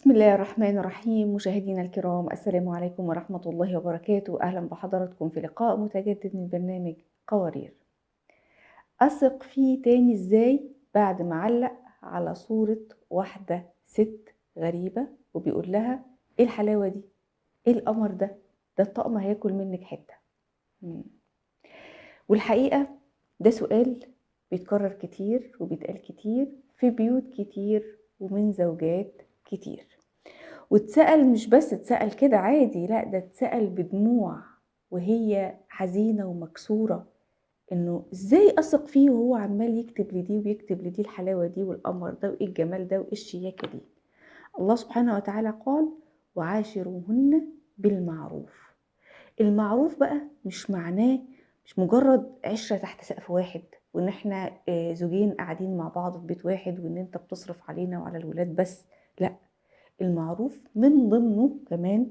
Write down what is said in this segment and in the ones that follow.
بسم الله الرحمن الرحيم. مشاهدينا الكرام، السلام عليكم ورحمة الله وبركاته. أهلا بحضراتكم في لقاء متجدد من برنامج قوارير. أثق فيه تاني إزاي بعد ما علق على صورة واحدة ست غريبة وبيقول لها إيه الحلاوة دي؟ إيه القمر ده؟ ده الطقم هياكل منك حتة. مم. والحقيقة ده سؤال بيتكرر كتير وبيتقال كتير في بيوت كتير ومن زوجات كتير، واتسأل مش بس اتسأل كده عادي، لا ده اتسأل بدموع وهي حزينة ومكسورة، انه ازاي اثق فيه وهو عمال يكتب لدي ويكتب لدي الحلاوة دي والقمر ده وايه الجمال ده وايه الشياكة دي. الله سبحانه وتعالى قال وعاشروهن بالمعروف. المعروف بقى مش معناه مش مجرد عشرة تحت سقف واحد، وان احنا زوجين قاعدين مع بعض في بيت واحد وان انت بتصرف علينا وعلى الولاد بس، لا، المعروف من ضمنه كمان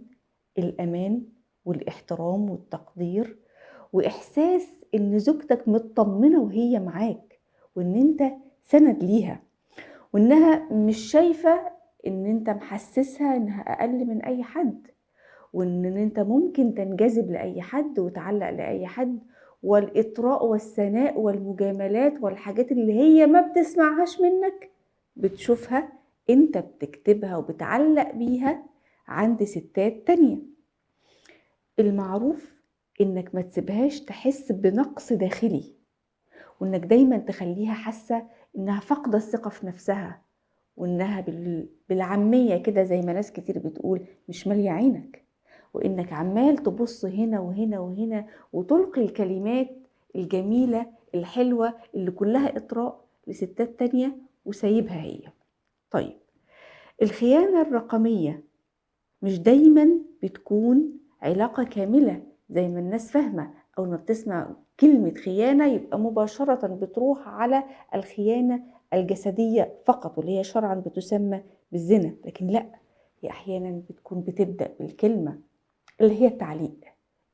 الأمان والاحترام والتقدير وإحساس إن زوجتك مطمنة وهي معاك، وإن أنت سند ليها، وإنها مش شايفة إن أنت محسسها إنها أقل من أي حد، وإن أنت ممكن تنجذب لأي حد وتعلق لأي حد، والإطراء والثناء والمجاملات والحاجات اللي هي ما بتسمعهاش منك بتشوفها انت بتكتبها وبتعلق بيها عند ستات تانية. المعروف انك ما تسيبهاش تحس بنقص داخلي، وانك دايما تخليها حاسة انها فاقدة الثقة في نفسها، وانها بالعامية كده زي ما ناس كتير بتقول مش مالية عينك، وانك عمال تبص هنا وهنا وهنا وتلقي الكلمات الجميلة الحلوة اللي كلها اطراء لستات تانية وسايبها هي. طيب، الخيانة الرقمية مش دايما بتكون علاقة كاملة زي ما الناس فاهمة، أو لما بتسمع كلمة خيانة يبقى مباشرة بتروح على الخيانة الجسدية فقط واللي هي شرعا بتسمى بالزنا، لكن لا، هي أحيانا بتكون بتبدأ بالكلمة اللي هي التعليق،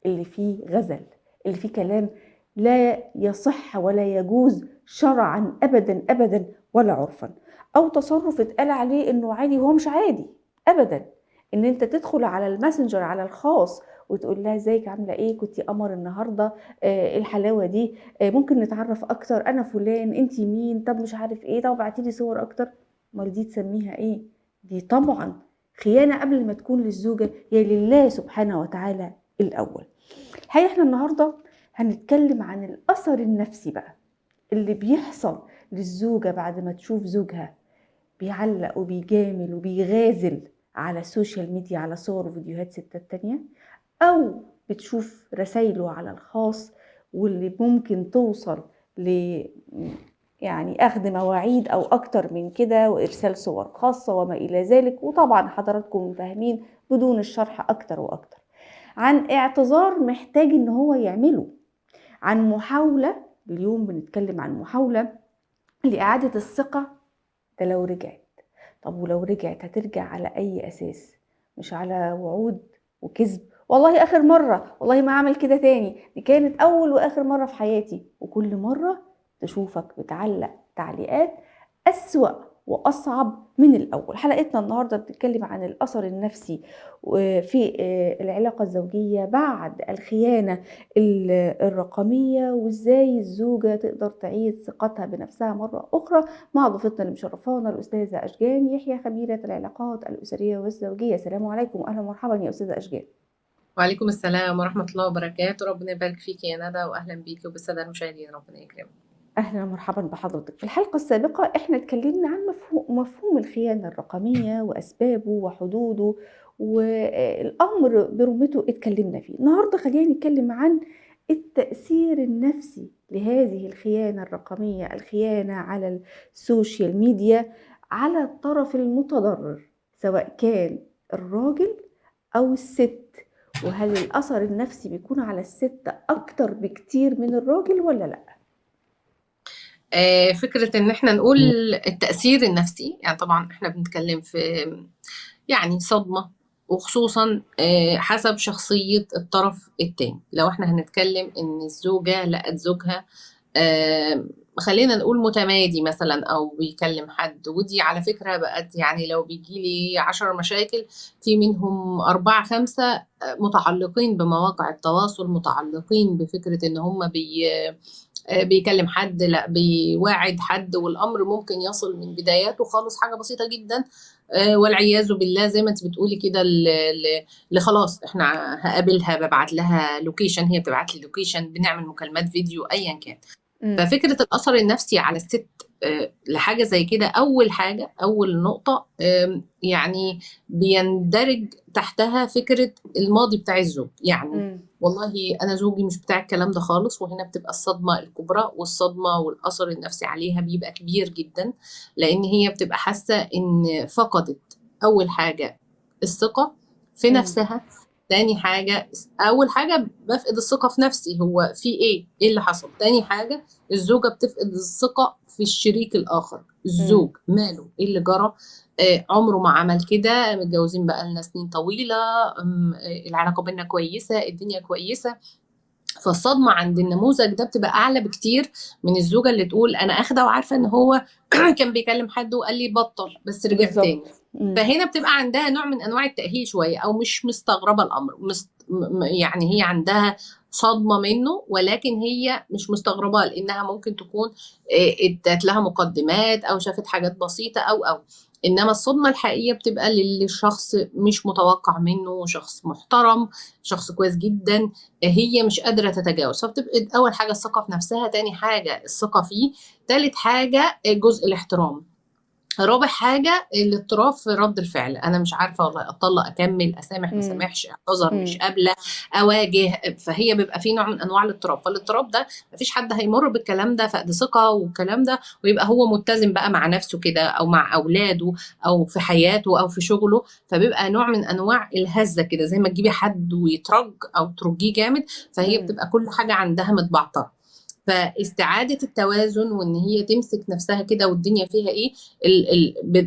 اللي فيه غزل، اللي فيه كلام لا يصح ولا يجوز شرعا أبدا أبدا ولا عرفا، أو تصرف اتقال عليه إنه عادي وهو مش عادي أبدا. إن أنت تدخل على الماسنجر على الخاص وتقول لها ازيك عاملة ايه، كنتي قمر النهاردة، ايه الحلاوة دي، ممكن نتعرف أكتر، أنا فلان انتي مين، طب مش عارف ايه، طب ابعتيلي صور أكتر. امال دي تسميها ايه؟ دي طبعا خيانة قبل ما تكون للزوجة يا لله سبحانه وتعالى الأول. الحقيقة احنا النهاردة هنتكلم عن الأثر النفسي بقى اللي بيحصل للزوجة بعد ما تشوف زوجها بيعلق وبيجامل وبيغازل على السوشيال ميديا على صور وفيديوهات ستات تانية، أو بتشوف رسايله على الخاص واللي ممكن توصل ل يعني أخذ مواعيد أو أكتر من كده وإرسال صور خاصة وما إلى ذلك. وطبعا حضراتكم فاهمين بدون الشرح أكتر وأكتر عن اعتذار محتاج إن هو يعمله، عن محاولة، اليوم بنتكلم عن محاولة لإعادة الثقة. ده لو رجعت، طب ولو رجعت هترجع على أي أساس؟ مش على وعود وكذب، والله آخر مرة، والله ما هعمل كده تاني، دي كانت أول وآخر مرة في حياتي، وكل مرة تشوفك بتعلق تعليقات أسوأ وأصعب من الأول. حلقتنا النهاردة بتتكلم عن الأثر النفسي في العلاقة الزوجية بعد الخيانة الرقمية، وإزاي الزوجة تقدر تعيد ثقتها بنفسها مرة أخرى، مع ضيفتنا اللي مشرفانا الأستاذة أشجان يحيى، خبيرة العلاقات الأسرية والزوجية. السلام عليكم وأهلا ومرحبا يا أستاذة أشجان. وعليكم السلام ورحمة الله وبركاته. ربنا يبارك فيك يا ندى، وأهلا بيكي وبالسادة المشاهدين. ربنا يكرمك. أهلا ومرحبا بحضرتك. في الحلقة السابقة احنا اتكلمنا عن مفهوم الخيانة الرقمية وأسبابه وحدوده والأمر برمته اتكلمنا فيه. النهاردة خلينا نتكلم عن التأثير النفسي لهذه الخيانة الرقمية، الخيانة على السوشيال ميديا، على الطرف المتضرر سواء كان الراجل أو الست. وهل الأثر النفسي بيكون على الست أكتر بكتير من الراجل ولا لأ؟ فكرة إن إحنا نقول التأثير النفسي، يعني طبعا إحنا بنتكلم في يعني صدمة، وخصوصا حسب شخصية الطرف التاني. لو إحنا هنتكلم إن الزوجة لقت زوجها خلينا نقول متمادي مثلا او بيكلم حد، ودي على فكرة بقت يعني لو بيجي لي 10 مشاكل في منهم 4 5 متعلقين بمواقع التواصل، متعلقين بفكرة ان هم بيكلم حد، لا بيواعد حد، والامر ممكن يصل من بداياته خالص حاجه بسيطه جدا والعياذ بالله زي ما انت بتقولي كده، خلاص احنا هقابلها، ببعت لها لوكيشن، هي بتبعت لي لوكيشن، بنعمل مكالمات فيديو ايا كان. امم. ففكرة الأثر النفسي على الست لحاجة زي كده، أول حاجة أول نقطة يعني بيندرج تحتها فكرة الماضي بتاع الزوج. يعني امم. والله أنا زوجي مش بتاع الكلام ده خالص، وهنا بتبقى الصدمة الكبرى، والصدمة والأثر النفسي عليها بيبقى كبير جدا، لأن هي بتبقى حاسة إن فقدت أول حاجة الثقة في امم. نفسها. تاني حاجة، أول حاجة بفقد الثقة في نفسي، هو في إيه اللي حصل. تاني حاجة الزوجة بتفقد الثقة في الشريك الآخر، الزوج امم. ماله إيه اللي جرى، عمره ما عمل كده، متجوزين بقى لنا سنين طويلة، العلاقة بينا كويسة، الدنيا كويسة. فالصدمة عند النموذج ده بتبقى أعلى بكتير من الزوجة اللي تقول أنا أخده وعارفة إن هو كان بيكلم حد وقال لي بطل بس رجع تاني. بالظبط. امم. فهنا بتبقى عندها نوع من انواع التأهيل شويه، او مش مستغربه الامر، يعني هي عندها صدمه منه، ولكن هي مش مستغربه لانها ممكن تكون ادت لها مقدمات او شافت حاجات بسيطه او انما الصدمه الحقيقيه بتبقى للشخص مش متوقع منه، شخص محترم، شخص كويس جدا، هي مش قادره تتجاوز. فبتبقى اول حاجه الثقه في نفسها، تاني حاجه الثقه فيه، تالت حاجه جزء الاحترام، رابع حاجة الاضطراب في رد الفعل. أنا مش عارفة والله أطلق، أكمل، أسامح، ما امم. سامحش، أعتذر، مش امم. قابلة، أواجه. فهي بيبقى في نوع من أنواع الاضطراب. فالاضطراب ده مفيش حد هيمر بالكلام ده، فقد ثقة والكلام ده، ويبقى هو متزن بقى مع نفسه كده أو مع أولاده أو في حياته أو في شغله. فبيبقى نوع من أنواع الهزة كده، زي ما تجيبي حد ويترج أو ترجيه جامد، فهي امم. بتبقى كل حاجة عندها متبعترة. فاستعادة التوازن وان هي تمسك نفسها كده والدنيا فيها ايه،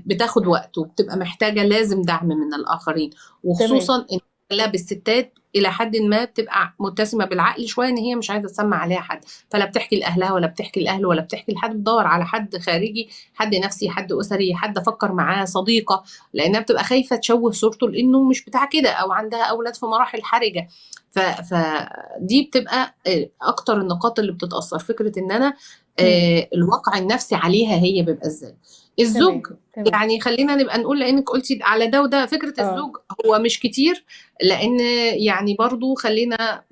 بتاخد وقت، وبتبقى محتاجة لازم دعم من الآخرين، تمام. وخصوصا ان لا بالستات إلى حد ما بتبقى متسمة بالعقل شوية، إن هي مش عايزة تسمع عليها حد، فلا بتحكي لأهلها ولا بتحكي لأهله ولا بتحكي لحد، بتدور على حد خارجي، حد نفسي، حد أسري، حد أفكر معاه، صديقة، لأنها بتبقى خايفة تشوه صورته لأنه مش بتاع كده، أو عندها أولاد في مراحل حرجة. فدي بتبقى اكتر النقاط اللي بتتاثر، فكره ان انا امم. الواقع النفسي عليها هي بيبقى ازاي. الزوج، تمام. تمام. يعني خلينا نبقى نقول لانك قلتي على ده وده، فكره اه. الزوج هو مش كتير، لان يعني برضو خلينا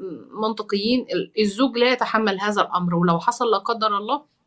منطقيين، الزوج لا يتحمل هذا الامر، ولو حصل لا قدر الله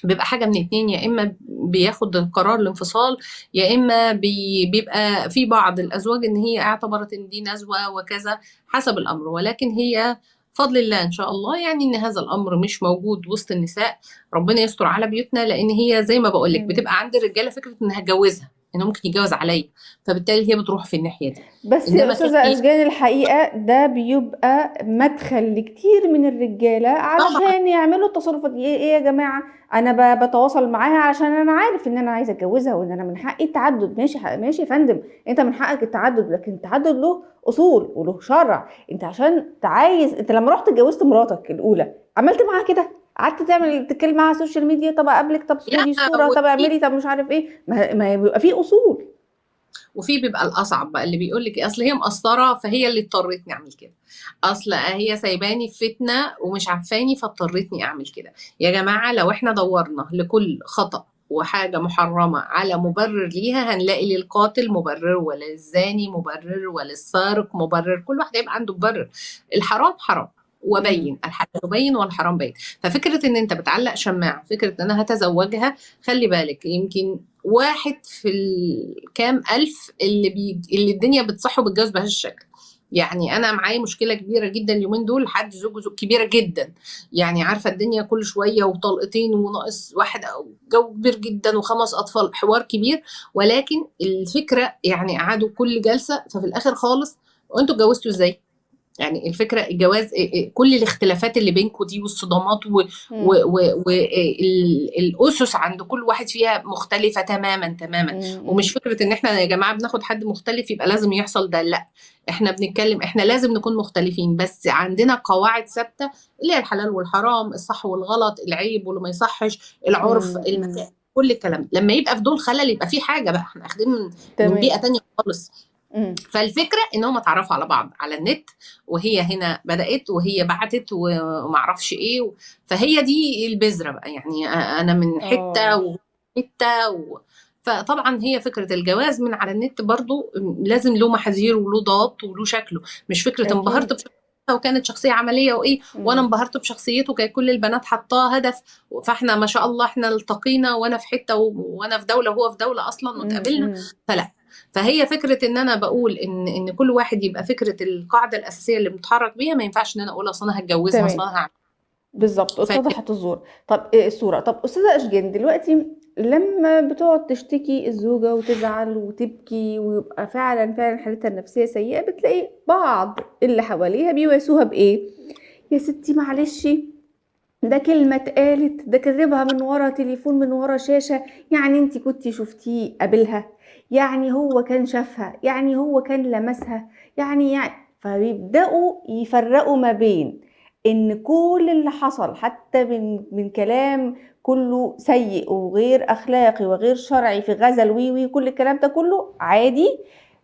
بيبقى حاجة من اتنين، يا إما بياخد قرار الانفصال، يا إما بيبقى في بعض الأزواج إن هي اعتبرت إن دي نزوة وكذا، حسب الأمر. ولكن هي فضل الله إن شاء الله يعني إن هذا الأمر مش موجود وسط النساء، ربنا يستر على بيوتنا، لأن هي زي ما بقولك امين. بتبقى عند الرجالة فكرة إنها هتجوزها، إنه ممكن يتجوز عليا، فبالتالي هي بتروح في الناحية دي. بس يا إنما أستاذة كثير أشجان، الحقيقة ده بيبقى مدخل لكتير من الرجالة طبعا. علشان يعملوا التصرفات دي. إيه يا جماعة، أنا بتواصل معاها علشان أنا عارف إن أنا عايزة أتجوزها وإن أنا من حقي التعدد. ماشي، ماشي يا فندم، أنت من حقك التعدد، لكن التعدد له أصول وله شرع. أنت عشان أنت لما رحت اتجوزت مراتك الأولى عملت معاها كده؟ قعدت تتكلم معاها على السوشيال ميديا؟ طب اقابلك، طب لا، خدي صورة، طب اعملي، طب مش عارف ايه. ما بيبقى في اصول. وفي بيبقى الاصعب بقى اللي بيقول لك اصل هي مقصره فهي اللي اضطرتني اعمل كده، اصل هي سايباني في فتنه ومش عارفاني فاضطرتني اعمل كده. يا جماعه لو احنا دورنا لكل خطأ وحاجه محرمه على مبرر ليها، هنلاقي للقاتل مبرر، ولا للزاني مبرر، ولا للسارق مبرر، كل واحد يبقى عنده مبرر. الحرام حرام امم. وبين، الحلال بين والحرام بين. ففكره ان انت بتعلق شماعه، فكره ان انا هتزوجها، خلي بالك يمكن واحد في الكام ألف اللي الدنيا بتصحه بالجواز بهذا الشكل. يعني أنا معايا مشكلة كبيرة جدا اليومين دول، حد زوج كبيرة جدا، يعني عارفة الدنيا كل شوية وطلقتين وناقص واحد، أو جو كبير جدا وخمس أطفال، حوار كبير. ولكن الفكرة يعني قعدوا كل جلسة، ففي الآخر خالص وأنتوا اتجوزتوا إزاي؟ يعني الفكرة الجواز كل الاختلافات اللي بينكم دي والصدامات مم. والأسس عند كل واحد فيها مختلفة تماما تماما. مم. ومش فكرة ان احنا يا جماعة بناخد حد مختلف يبقى لازم يحصل ده، لا. احنا بنتكلم احنا لازم نكون مختلفين بس عندنا قواعد ثابتة، اللي هي الحلال والحرام، الصح والغلط، العيب واللي ما يصحش، العرف، المكان، مم. كل الكلام. لما يبقى في دول خلل يبقى في حاجة بقى، احنا اخدين من بيئة تمام. تانية خالص. مم. فالفكرة ان هم اتعرفوا على بعض على النت، وهي هنا بدأت وهي بعتت ومعرفش ايه فهي دي البذرة بقى، يعني انا من حتة اه. وحتة فطبعا هي فكرة الجواز من على النت برضو لازم له محاذير وله ضوابط وله شكله. مش فكرة انبهرت اكيد. بشخصيتها وكانت شخصية عملية وايه، وانا مم. انبهرت بشخصيته كانت كل البنات حطاه هدف، فاحنا ما شاء الله احنا التقينا، وانا في حتة وانا في دولة وهو في دولة اصلا واتقابلنا. مم. فلا. فهي فكرة ان انا بقول ان كل واحد يبقى فكرة القاعدة الاساسية اللي متحرك بيها، ما ينفعش ان انا اقول اصل انا هتجوزها اصل تمام. انا هعمل. بالظبط، ف- اتضحت الصورة. طب إيه الصورة؟ طب أستاذة أشجان، دلوقتي لما بتقعد تشتكي الزوجة وتزعل وتبكي ويبقى فعلا فعلا حالتها النفسية سيئة، بتلاقي بعض اللي حواليها بيواسوها بإيه؟ يا ستي معلش، ده كلمة اتقالت، ده كذبها من ورا تليفون، من ورا شاشة، يعني انتي كنتي شفتيه قابلها، يعني هو كان شافها، يعني هو كان لمسها، يعني فبيبدأوا يفرقوا ما بين ان كل اللي حصل حتى من كلام كله سيء وغير اخلاقي وغير شرعي في غزل وي كل الكلام ده كله عادي،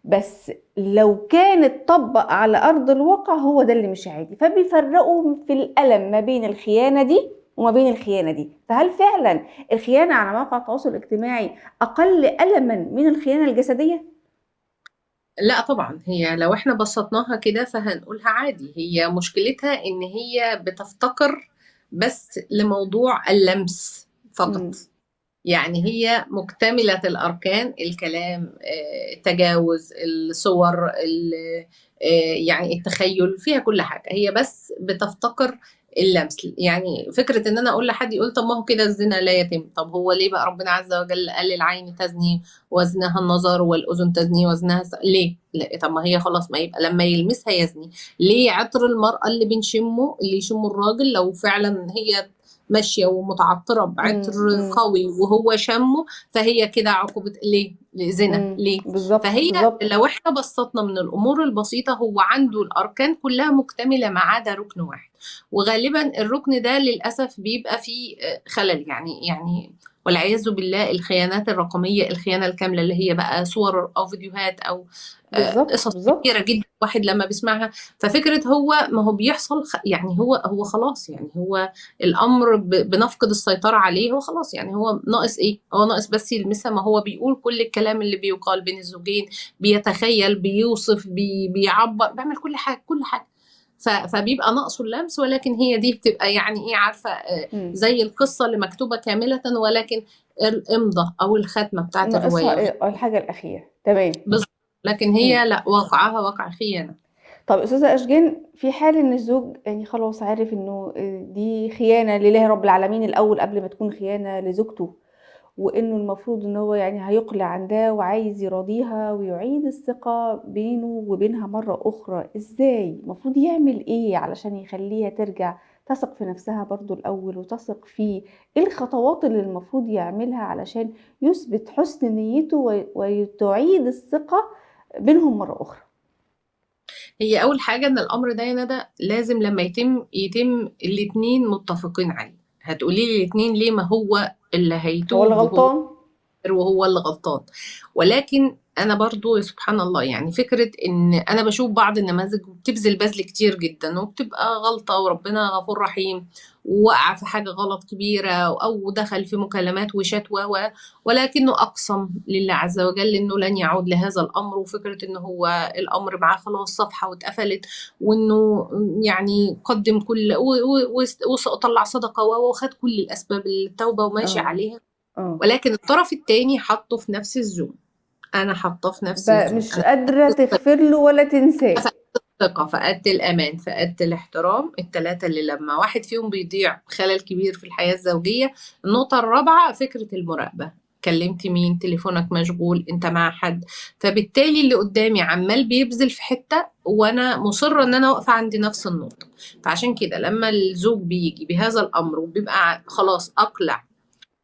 بس لو كان اتطبق على أرض الواقع هو ده اللي مش عادي، فبيفرقوا في الألم ما بين الخيانة دي وما بين الخيانة دي. فهل فعلا الخيانة على مواقع التواصل الاجتماعي أقل ألما من الخيانة الجسدية؟ لا طبعا، هي لو احنا بسطناها كده فهنقولها عادي. هي مشكلتها ان هي بتفتقر بس لموضوع اللمس فقط. مم. يعني هي مكتملة الأركان، الكلام، التجاوز، الصور، يعني التخيل، فيها كل حاجة. هي بس بتفتقر اللمس. يعني فكرة ان انا اقول لحد يقول طب ما هو كده الزنا لا يتم، طب هو ليه بقى ربنا عز وجل قال العين تزني وزنها النظر والأذن تزني وزنها ليه؟ لا، طب ما هي خلاص ما يبقى لما يلمسها يزني. ليه عطر المرأة اللي بنشمه اللي يشمه الراجل لو فعلا هي ماشية ومتعطرة بعطر مم. قوي وهو شمه، فهي كده عقوبة ليه؟ زنا ليه؟ بالظبط فهي بالظبط. لو احنا بسطنا من الأمور البسيطة، هو عنده الأركان كلها مكتملة ما عدا ركن واحد، وغالبا الركن ده للأسف بيبقى فيه خلل. يعني والعياذ بالله الخيانات الرقمية، الخيانة الكاملة اللي هي بقى صور أو فيديوهات أو بالظبط قصص كتيرة بالظبط. جدا واحد لما بيسمعها. ففكرة هو ما هو بيحصل يعني هو خلاص، يعني هو الأمر بنفقد السيطرة عليه. هو خلاص يعني هو ناقص إيه؟ هو ناقص بس يلمسها. ما هو بيقول كل الكلام اللي بيقال بين الزوجين، بيتخيل، بيوصف، بيعبر، بيعمل كل حاجة كل حاجة. فبيبقى ناقصه اللمس. ولكن هي دي بتبقى يعني ايه، عارفة، مم. زي القصة اللي مكتوبة كاملة ولكن الإمضة أو الختمة بتاعت ناقصها الرواية إيه؟ الحاجة الأخيرة. تمام. بالظبط. لكن هي مم. لا، واقعها واقع خيانة. طب أستاذة أشجان، في حال إن الزوج يعني خلاص عارف إنه دي خيانة لله رب العالمين الأول قبل ما تكون خيانة لزوجته، وإنه المفروض إن هو يعني هيقلع عن ده وعايز يراضيها ويعيد الثقة بينه وبينها مرة أخرى، إزاي؟ المفروض يعمل إيه علشان يخليها ترجع تثق في نفسها برضو الأول وتثق فيه؟ إيه الخطوات اللي المفروض يعملها علشان يثبت حسن نيته وتعيد الثقة بينهم مرة أخرى؟ هي أول حاجة إن الأمر ده يا ندى لازم لما يتم الاتنين متفقين عليه. هتقولي لي الاتنين ليه؟ ما هو اللي هو اللي هيتوب غلطان. وهو اللي غلطان. ولكن انا برضو سبحان الله، يعني فكرة ان انا بشوف بعض النماذج بتبذل بذل كتير جدا وبتبقى غلطة وربنا غفور رحيم، ووقع في حاجة غلط كبيرة او دخل في مكالمات وشات ولكنه اقسم لله عز وجل انه لن يعود لهذا الامر. وفكرة ان هو الامر معاه خلاص صفحة واتقفلت، وانه يعني قدم كل وطلع صدقة وخد كل الاسباب التوبة وماشي اه. عليها. اه. ولكن الطرف التاني حطه في نفس الزون، انا حاطاه في نفس الزون. مش انا قادرة تغفر له ولا تنساه. فقدت الثقه، فقدت الامان، فقدت الاحترام، الثلاثه اللي لما واحد فيهم بيضيع خلل كبير في الحياه الزوجيه. النقطه الرابعه فكره المراقبه. كلمت مين، تليفونك مشغول، انت مع حد. فبالتالي اللي قدامي عمال بيبذل في حتة وانا مصرة ان انا واقفة عند نفس النقطة. فعشان كده لما الزوج بيجي بهذا الامر وبيبقى خلاص اقلع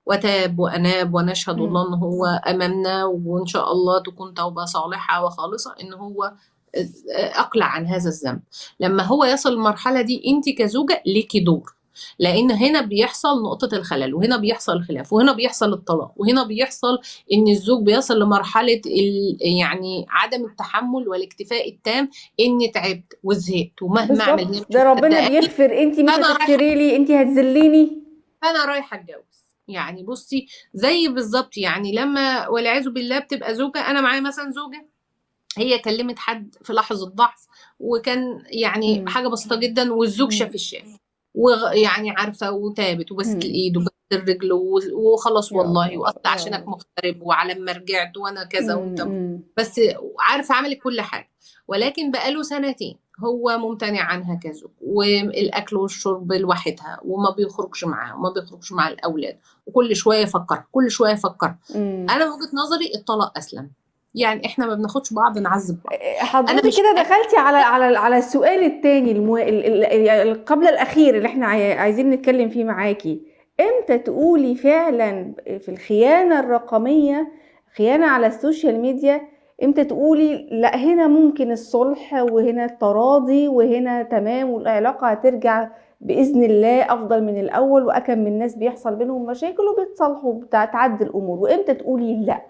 وتاب وأناب، ونشهد الله مم. إن هو أمامنا، وإن شاء الله تكون توبة صالحة وخالصة، إن هو أقلع عن هذا الذنب. لما هو يصل المرحلة دي، أنت كزوجة ليكي دور، لأن هنا بيحصل نقطة الخلل، وهنا بيحصل الخلاف، وهنا بيحصل الطلاق، وهنا بيحصل إن الزوج بيصل لمرحلة يعني عدم التحمل والاكتفاء التام، إني تعبت وزهقت ومهما أعمل هي بالظبط، مش ده ربنا مصدقاني، بيغفر، انتي مش فأنا رايحة هتغفري لي، انتي هتذليني. فانا رايحه اتجوز. يعني بصي، زي بالظبط، يعني لما والعياذ بالله بتبقى زوجه، انا معايا مثلا زوجه هي كلمت حد في لحظه ضعف، وكان يعني مم. حاجه بسيطه جدا، والزوج شاف الشاف، ويعني عارفه، وتابت وبست مم. الايد وبست الرجل وخلاص يا والله، الله واصل يا عشانك الله. مغترب، وعلى ما رجعت وانا كذا وانت، مم. بس عارفه عملت كل حاجه. ولكن بقاله سنتين هو ممتنع عنها كزوج، والاكل والشرب لوحدها، وما بيخرجش معاها، وما بيخرجش مع الاولاد، وكل شويه يفكر، كل شويه يفكر. مم. انا وجهة نظري الطلاق اسلم. يعني احنا ما بناخدش بعض نعذب بعض. انا حضرتك مش كده دخلتي على السؤال التاني قبل الأخير اللي احنا عايزين نتكلم فيه معاكي. امتى تقولي فعلا في الخيانة الرقمية، خيانة على السوشيال ميديا، امتى تقولي لا هنا ممكن الصلح وهنا التراضي وهنا تمام والعلاقة هترجع بإذن الله أفضل من الأول، وأكم من الناس بيحصل بينهم مشاكل وبيتصالحوا وبتعدي الأمور، وامتى تقولي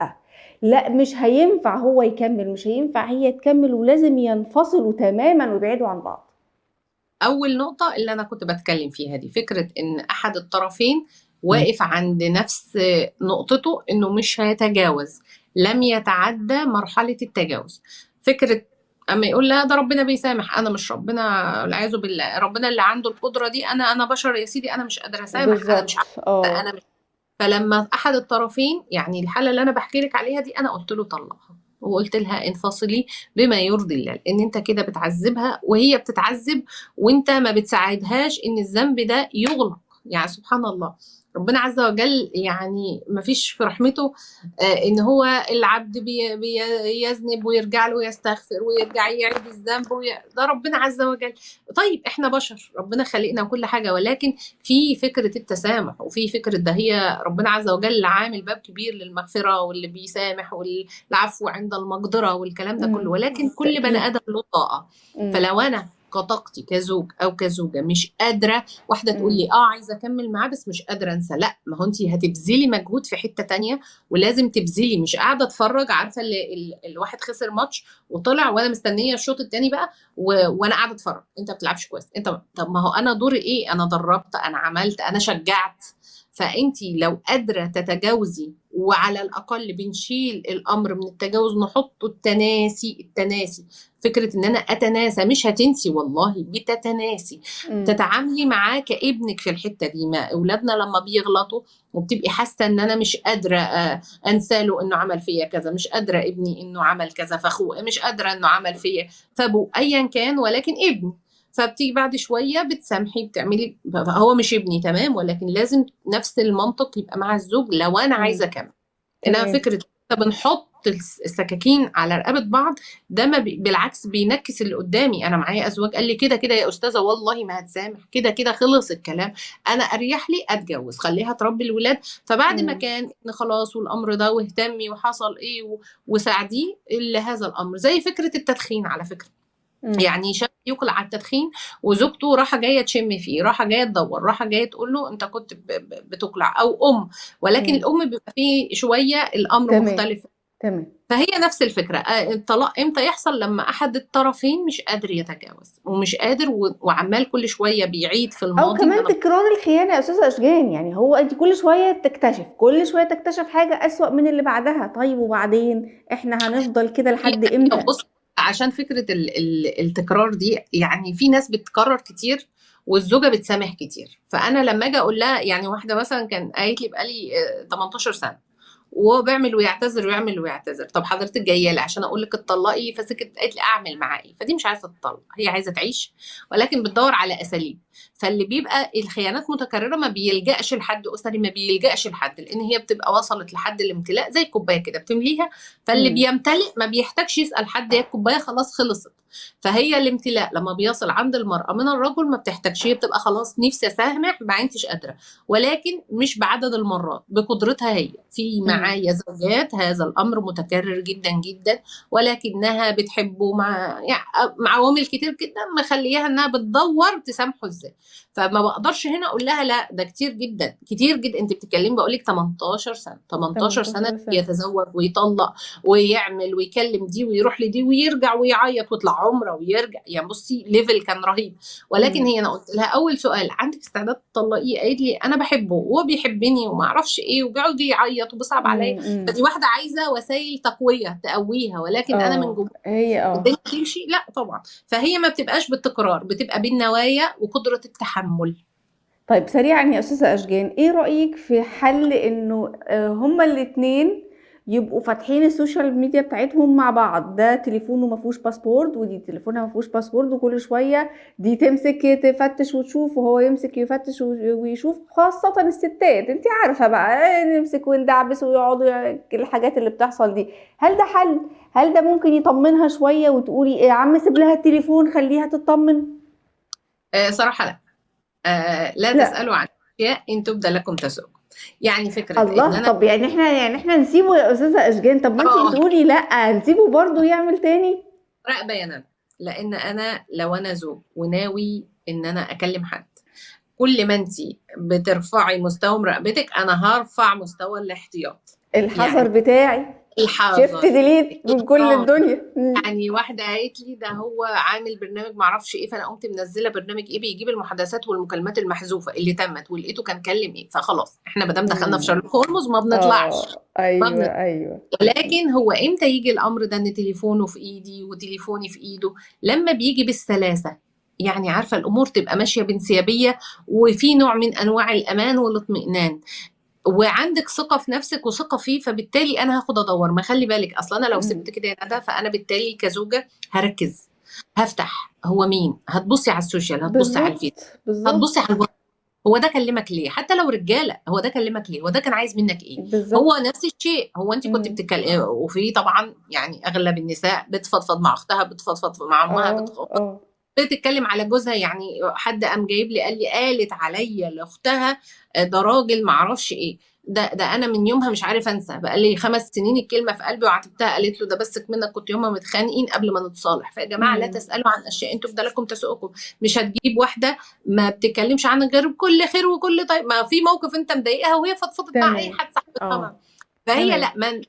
لا مش هينفع هو يكمل، مش هينفع هي تكمل، ولازم ينفصلوا تماما ويبعدوا عن بعض؟ اول نقطة اللي انا كنت بتكلم فيها دي، فكرة ان احد الطرفين واقف عند نفس نقطته، انه مش هيتجاوز، لم يتعدى مرحلة التجاوز. فكرة اما يقول لا ده ربنا بيسامح، انا مش ربنا، والعياذ بالله، ربنا اللي عنده القدرة دي، انا بشر يا سيدي، انا مش قادرة اسامح، انا مش بالظبط. عارفة، انا مش. فلما احد الطرفين، يعني الحاله اللي انا بحكي لك عليها دي، انا قلت له طلقها، وقلت لها انفصلي بما يرضي الله، لان انت كده بتعذبها وهي بتتعذب، وانت ما بتساعدهاش ان الذنب ده يغلق. يعني سبحان الله، ربنا عز وجل يعني ما فيش في رحمته ان هو العبد بيذنب ويرجع له ويستغفر ويرجع يعيد الذنب ده ربنا عز وجل. طيب احنا بشر، ربنا خلقنا وكل حاجه، ولكن في فكرة التسامح، وفي فكرة ده هي ربنا عز وجل عامل باب كبير للمغفرة، واللي بيسامح، والعفو عند المقدرة، والكلام ده كله، ولكن كل بني تأكيد. آدم له طاقة. مم. فلو أنا كطاقتي كزوج أو كزوجة مش قادرة، واحدة تقول مم. لي عايزة أكمل معاه بس مش قادرة أنسى، لا، ما هو أنت هتبذلي مجهود في حتة تانية، ولازم تبذلي، مش قاعدة أتفرج، عارفة اللي الواحد خسر ماتش وطلع، وأنا مستنية الشوط التاني بقى، وانا قاعده اتفرج، انت ما بتلعبش كويس، انت، طب ما هو انا دوري ايه؟ انا دربت، انا عملت، انا شجعت. فانت لو قادره تتجاوزي، وعلى الاقل بنشيل الامر من التجاوز، نحطه التناسي. فكره ان انا اتناسى، مش هتنسي والله، بتتناسي، مم. تتعاملي معاه كابنك في الحته دي. ما اولادنا لما بيغلطوا وبتبقي حاسه ان انا مش قادره انسى له انه عمل فيا كذا، مش قادره ابني انه عمل كذا فاخوه، مش قادره انه عمل فيا فابو، ايا كان، ولكن ابني. فبتيجي بعد شويه بتسامحي، بتعملي، هو مش ابني تمام، ولكن لازم نفس المنطق يبقى مع الزوج لو انا عايزه مم. اكمل. انما تمام. فكره طب نحط السكاكين على رقبه بعض، ده ما بالعكس بينكس اللي قدامي. انا معايا ازواج قال لي كده كده يا استاذه والله ما هتسامح، كده كده خلص الكلام، انا اريح لي اتجوز، خليها تربي الولاد. فبعد ما مم. كان إن خلاص والامر ده، واهتمي وحصل ايه وساعديه لهذا الامر. زي فكره التدخين على فكره، مم. يعني شاب يقلع على التدخين، وزوجته راحه جايه تشم فيه، راحه جايه تدور، راحه جايه تقول له انت كنت بتقلع، او ولكن مم. الام بيبقى فيه شويه الامر تمام. مختلف. تمام. فهي نفس الفكره، الطلاق امتى يحصل؟ لما احد الطرفين مش قادر يتجاوز، ومش قادر، وعمال كل شويه بيعيد في او الماضي ان كمان انا. تكرار الخيانه يا استاذه اشجان، يعني هو انت كل شويه تكتشف حاجه اسوأ من اللي بعدها. طيب وبعدين احنا هنفضل كده هي لحد حقيقة، امتى؟ بص، عشان فكرة التكرار دي، يعني في ناس بتكرر كتير، والزوجة بتسامح كتير. فأنا لما أجي أقول لها، يعني واحدة مثلا كان قالت لي بقالي 18 سنة وهو بيعمل ويعتذر ويعمل ويعتذر، طب حضرتك جايه لي عشان اقول لك اتطلقي؟ فسكت، قالت لي اعمل معاه ايه؟ فدي مش عايزه تطلق، هي عايزه تعيش، ولكن بتدور على اساليب. فاللي بيبقى الخيانات متكررة ما بيلجأش لحد أسري، ما بيلجأش لحد، لأن هي بتبقى وصلت لحد الامتلاء زي الكوباية كده بتمليها، فاللي امم بيمتلئ ما بيحتاجش يسأل حد، هي الكوباية خلاص خلصت. فهي الامتلاء لما بيصل عند المرأة من الرجل ما بتحتاجش، هي بتبقى خلاص نفسي أسامح ما عدتش قادرة، ولكن مش بعدد المرات، بقدرتها هي. في امم معايا زوجات هذا الأمر متكرر جدا جدا، ولكنها بتحبه مع يعني مع عوامل كتير جدا مخليها انها بتدور تسامحه ازاي. فما بقدرش هنا اقول لها لا، ده كتير جدا كتير جدا. انت بتتكلمي بقول لك 18 سنه، 18 سنه 18 سنة. يتزوج ويطلق ويعمل ويكلم دي ويروح لدي ويرجع ويعيط ويطلع عمره ويرجع، يعني بصي ليفل كان رهيب. ولكن امم هي انا قلت لها اول سؤال عندك استعداد تطلقيه؟ قالت لي انا بحبه وهو بيحبني وما اعرفش ايه، وبيقعد يعيط وبيصعب عليا. امم فدي واحده عايزه وسائل تقويه تقويها، ولكن انا من جوايا هي الدنيا تمشي لا طبعا. فهي ما بتبقاش بالتكرار، بتبقى بالنوايا وقدرة التحمل. طيب سريعا يا أستاذة أشجان، إيه رأيك في حل إنه هما الاتنين يبقوا فاتحين السوشيال ميديا بتاعتهم مع بعض؟ ده تليفونه ما فيهوش باسورد ودي تليفونها ما فيهوش باسورد، وكل شوية دي تمسك تفتش وتشوف وهو يمسك يفتش ويشوف، خاصة الستات انت عارفة بقى، نمسك وندعبس ويقعدوا الحاجات اللي بتحصل دي. هل ده حل؟ هل ده ممكن يطمنها شوية وتقولي يا عم سيب لها التليفون خليها تطمن؟ صراحة لا. لا لا. تسألوا عن أشياء إن تبدى لكم تسؤكم. يعني فكرة إن الله، أنا طب يعني احنا نسيبه يا استاذه اشجان؟ طب ما انتي آه بتقولي لا نسيبه برضه يعمل تاني. راقبة يا ندى. لأن أنا لو أنا زوج وناوي إن أنا أكلم حد، كل ما أنت بترفعي مستوى مراقبتك أنا هرفع مستوى الاحتياط. الحذر يعني بتاعي شيفت الحذر، ديليت من كل الإكرام. الدنيا. يعني واحده قالت لي ده هو عامل برنامج معرفش ايه، فانا قمت منزله برنامج ايه بيجيب المحادثات والمكالمات المحذوفه اللي تمت، ولقيته كان كلم ايه، فخلاص احنا ما دام دخلنا في شارلوك هولمز ما بنطلعش. ما ايوه بنطلعش. ايوه. ولكن هو امتى يجي الامر ده ان تليفونه في ايدي وتليفوني في ايده؟ لما بيجي بالسلاسه، يعني عارفه الامور تبقى ماشيه بانسيابيه، وفي نوع من انواع الامان والاطمئنان، وعندك ثقة في نفسك وثقة فيه، فبالتالي أنا هاخد أدور. ما خلي بالك أصلا أنا لو مم. سبت كده يا ندى، فأنا بالتالي كزوجة هركز، هفتح هو مين، هتبصي على السوشيال، هتبصي على الفيس، هتبصي بالظبط على الواتس. هو ده كلمك ليه؟ حتى لو رجالة، هو ده كلمك ليه؟ هو ده كان عايز منك إيه؟ هو بالظبط. نفس الشيء. هو أنت كنت مم. بتتكلم، وفي طبعا يعني أغلب النساء بتفضفض مع أختها، بتفضفض مع أمها، اه بتتكلم على جوزها. يعني حد قام جايب لي قال لي قالت عليا لاختها ده راجل معرفش ايه. ده انا من يومها مش عارف انسى، بقى لي 5 سنين الكلمه في قلبي وعاتبتها. قالت له ده بس منك كنت يومها متخانقين قبل ما نتصالح. فيا جماعه لا مم. تسالوا عن اشياء انتم بدلكم تسؤكم. مش هتجيب واحده ما بتتكلمش عن غير بكل خير وكل طيب، ما في موقف انت مضايقها وهي فضفضت مع اي تمام. حد صاحبتها اه فهي تمام. لا،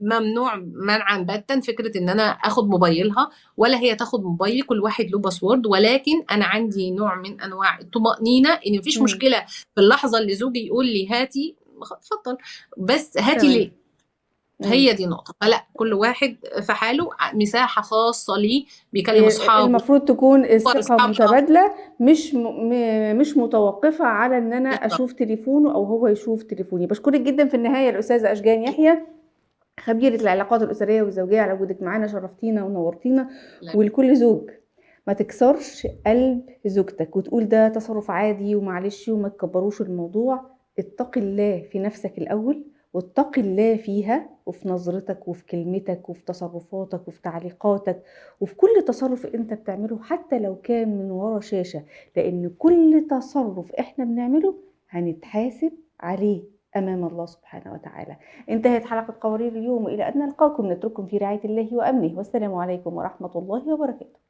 ممنوع منعا باتا فكره ان انا اخد موبايلها، ولا هي تاخد موبايلي. كل واحد له باسورد، ولكن انا عندي نوع من انواع الطمانينه ان مفيش مم. مشكله في اللحظه اللي زوجي يقول لي هاتي، اتفضل، بس هاتي تمام. ليه. مم. هي دي نقطه. فلا، كل واحد في حاله، مساحه خاصه ليه بيكلم اصحابه المفروض تكون الثقة واصحاب متبادلة، مش متوقفة على ان انا بالظبط. اشوف تليفونه او هو يشوف تليفوني. بشكرك جدا في النهاية الأستاذة أشجان يحيى، خبيرة العلاقات الأسرية والزوجية، على وجودك معانا، شرفتينا ونورتينا. ولكل زوج ما تكسرش قلب زوجتك وتقول ده تصرف عادي ومعلش وما تكبروش الموضوع. اتقي الله في نفسك الأول، واتقي الله فيها وفي نظرتك وفي كلمتك وفي تصرفاتك وفي تعليقاتك وفي كل تصرف انت بتعمله حتى لو كان من ورا شاشة، لأن كل تصرف احنا بنعمله هنتحاسب عليه أمام الله سبحانه وتعالى. انتهت حلقة قوارير اليوم، وإلى أن نلقاكم نترككم في رعاية الله وأمنه، والسلام عليكم ورحمة الله وبركاته.